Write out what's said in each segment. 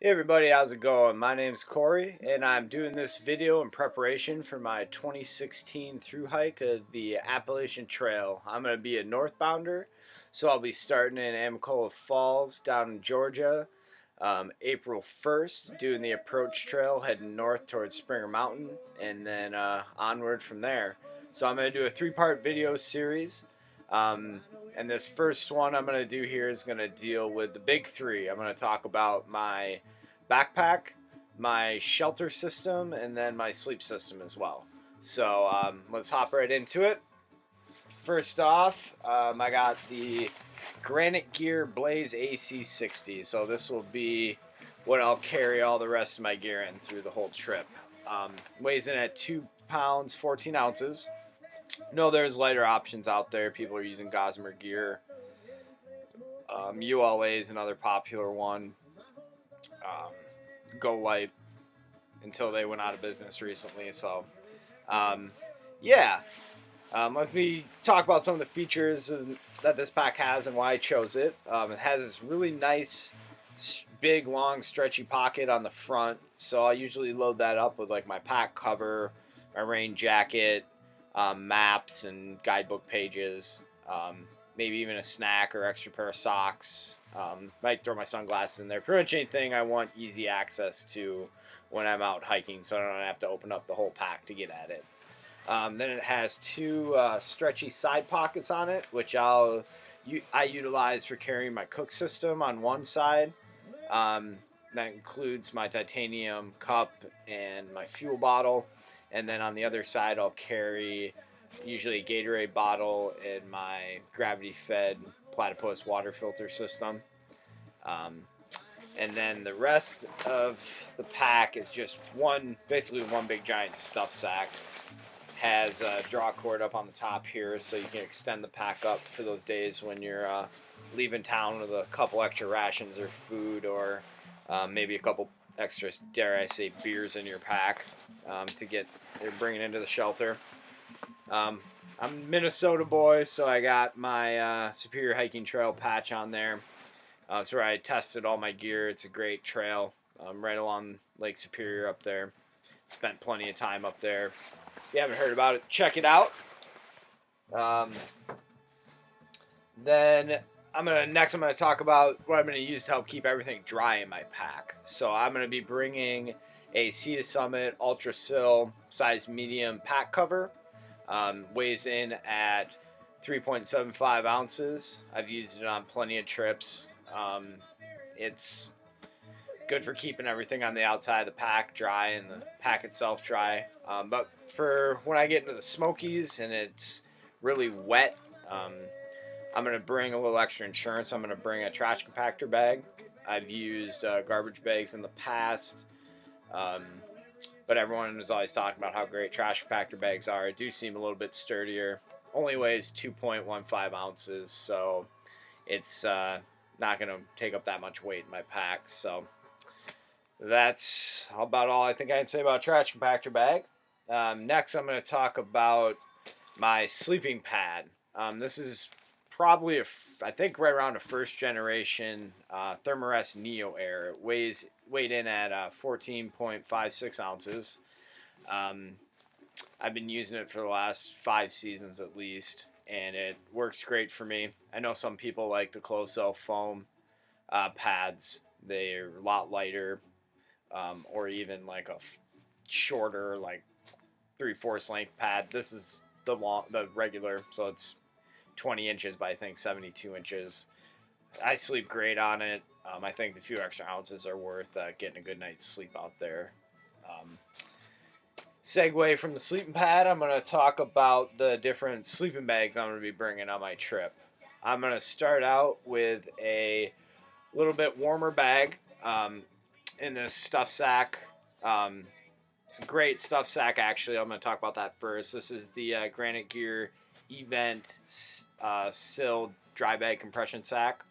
Hey everybody, how's it going? My name's Corey, and I'm doing this video in preparation for my 2016 through hike of the Appalachian Trail. I'm going to be a northbounder, so I'll be starting in Amcola Falls down in Georgia, April 1st, doing the approach trail, heading north towards Springer Mountain, and then onward from there. So I'm going to do a three-part video series. Um, and this first one I'm going to do here is going to deal with the big three. I'm going to talk about my backpack, my shelter system, and then my sleep system as well. So let's hop right into it. First off, I got the Granite Gear Blaze AC60. So this will be what I'll carry all the rest of my gear in through the whole trip. Weighs in at 2 pounds, 14 ounces. No, there's lighter options out there. People are using Gossamer gear. ULA is another popular one. Go Light until they went out of business recently. So, yeah. Let me talk about some of the features that this pack has and why I chose it. It has this really nice, big, long, stretchy pocket on the front. So I usually load that up with like my pack cover, my rain jacket, maps and guidebook pages, maybe even a snack or extra pair of socks. Might throw my sunglasses in there. Pretty much anything I want easy access to when I'm out hiking, so I don't have to open up the whole pack to get at it. Then it has two stretchy side pockets on it, which I utilize for carrying my cook system on one side. That includes my titanium cup and my fuel bottle. And then on the other side, I'll carry usually a Gatorade bottle and my gravity-fed platypus water filter system. And then the rest of the pack is just basically one big giant stuff sack. Has a draw cord up on the top here, so you can extend the pack up for those days when you're leaving town with a couple extra rations or food, or maybe a couple extra, dare I say, beers in your pack to bring it into the shelter. I'm a Minnesota boy, so I got my Superior Hiking Trail patch on there. It's where I tested all my gear. It's a great trail right along Lake Superior up there. Spent plenty of time up there. If you haven't heard about it, check it out. Then I'm gonna talk about what I'm gonna use to help keep everything dry in my pack. So I'm gonna be bringing a Sea to Summit Ultra Sil size medium pack cover. Weighs in at 3.75 ounces. I've used it on plenty of trips. It's good for keeping everything on the outside of the pack dry and the pack itself dry. But for when I get into the Smokies and it's really wet, I'm going to bring a little extra insurance. I'm going to bring a trash compactor bag. I've used garbage bags in the past, but everyone is always talking about how great trash compactor bags are. It do seem a little bit sturdier. Only weighs 2.15 ounces, so it's not going to take up that much weight in my pack. So that's about all I think I can say about a trash compactor bag. Next, I'm going to talk about my sleeping pad. This is probably, I think, right around a first generation Thermarest Neo Air. It weighed in at 14.56 ounces. I've been using it for the last 5 seasons at least, and it works great for me. I know some people like the closed cell foam pads. They're a lot lighter, or even like a shorter, like 3/4 length pad. This is the regular, so it's 20 inches by I think 72 inches. I sleep great on it. I think the few extra ounces are worth getting a good night's sleep out there. Segue from the sleeping pad, I'm going to talk about the different sleeping bags I'm going to be bringing on my trip. I'm going to start out with a little bit warmer bag in this stuff sack. It's a great stuff sack, actually. I'm going to talk about that first. This is the Granite Gear Event Sil dry bag compression sack.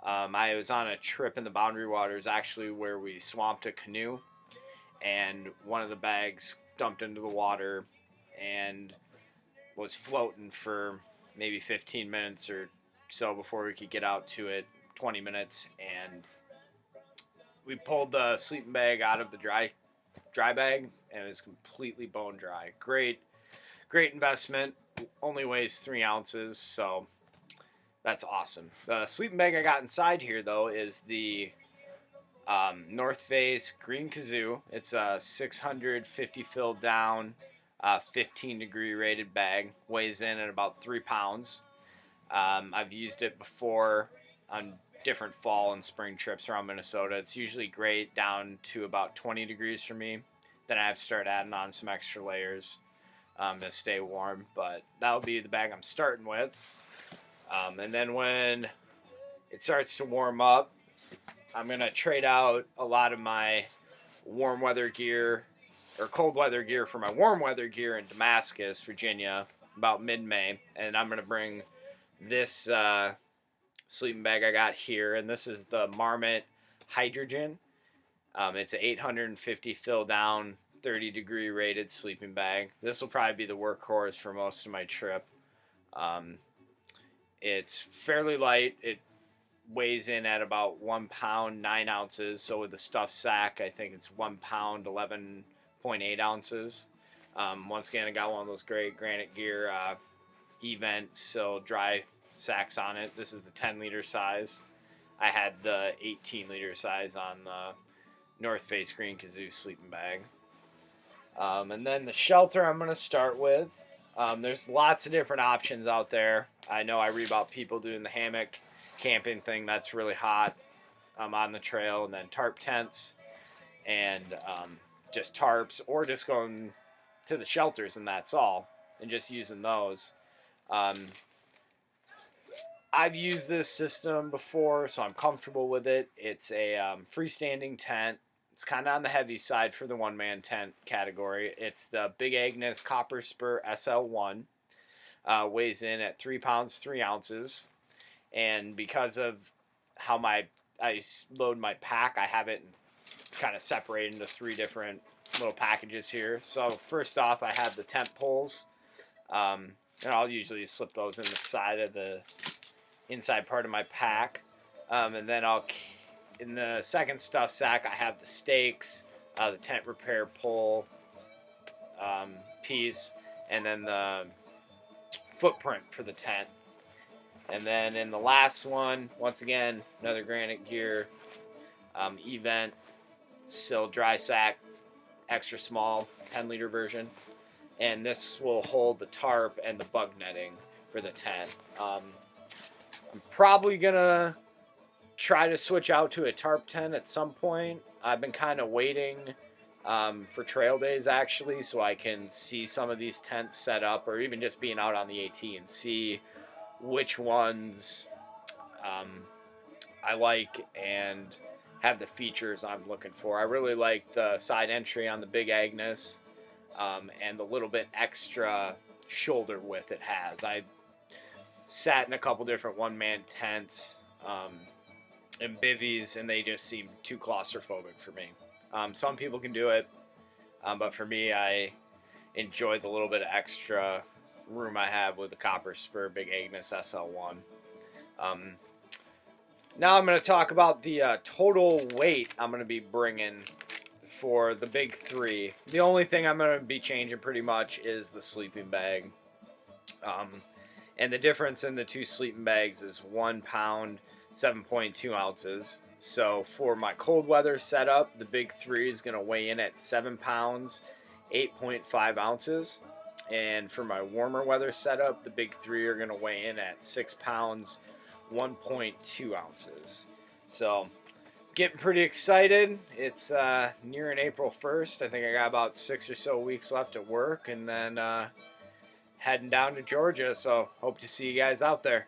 I was on a trip in the Boundary Waters, actually, where we swamped a canoe, and one of the bags dumped into the water and was floating for maybe 15 minutes or so before we could get out to it, 20 minutes, and we pulled the sleeping bag out of the dry bag, and it was completely bone dry. Great investment. Only weighs 3 ounces, so that's awesome. The sleeping bag I got inside here though is the North Face Green Kazoo. It's a 650 fill down, 15-degree rated bag. Weighs in at about 3 pounds. I've used it before on different fall and spring trips around Minnesota. It's usually great down to about 20 degrees for me. Then I have to start adding on some extra layers to stay warm. But that'll be the bag I'm starting with. And then when it starts to warm up, I'm going to trade out a lot of my warm weather gear or cold weather gear for my warm weather gear in Damascus, Virginia, about mid-May. And I'm going to bring this sleeping bag I got here, and this is the Marmot Hydrogen. It's an 850 fill down, 30-degree rated sleeping bag. This will probably be the workhorse for most of my trip. It's fairly light. It weighs in at about 1 pound 9 ounces. So with the stuffed sack, I think it's 1 pound 11.8 ounces. Once again, I got one of those great Granite Gear event so dry sacks on it. This is the 10-liter size. I had the 18-liter size on the North Face Green Kazoo sleeping bag. And then the shelter I'm going to start with. There's lots of different options out there. I know I read about people doing the hammock camping thing. That's really hot on the trail. And then tarp tents and just tarps, or just going to the shelters and that's all, and just using those. I've used this system before, so I'm comfortable with it. It's a freestanding tent. It's kind of on the heavy side for the one-man tent category. It's the Big Agnes Copper Spur SL1. Weighs in at 3 pounds 3 ounces. And because of how I load my pack, I have it kind of separated into 3 different little packages here. So first off, I have the tent poles. And I'll usually slip those in the side of the inside part of my pack. And then in the second stuff sack, I have the stakes, the tent repair pole piece, and then the footprint for the tent. And then in the last one, once again, another Granite Gear event, still dry sack, extra small, 10-liter version. And this will hold the tarp and the bug netting for the tent. I'm probably going to try to switch out to a tarp tent at some point. I've been kind of waiting for trail days, actually, so I can see some of these tents set up, or even just being out on the AT and see which ones I like and have the features I'm looking for. I really like the side entry on the Big Agnes and the little bit extra shoulder width it has. I sat in a couple different one-man tents and bivvies, and they just seem too claustrophobic for me. Some people can do it, but for me, I enjoy the little bit of extra room I have with the Copper Spur Big Agnes SL1. Now I'm going to talk about the total weight I'm going to be bringing for the big 3. The only thing I'm going to be changing pretty much is the sleeping bag. And the difference in the 2 sleeping bags is 1 pound 7.2 ounces. So for my cold weather setup, the big 3 is going to weigh in at 7 pounds 8.5 ounces. And for my warmer weather setup, the big 3 are going to weigh in at 6 pounds 1.2 ounces. So getting pretty excited. It's nearing April 1st. I think I got about 6 or so weeks left at work, and then heading down to Georgia. So hope to see you guys out there.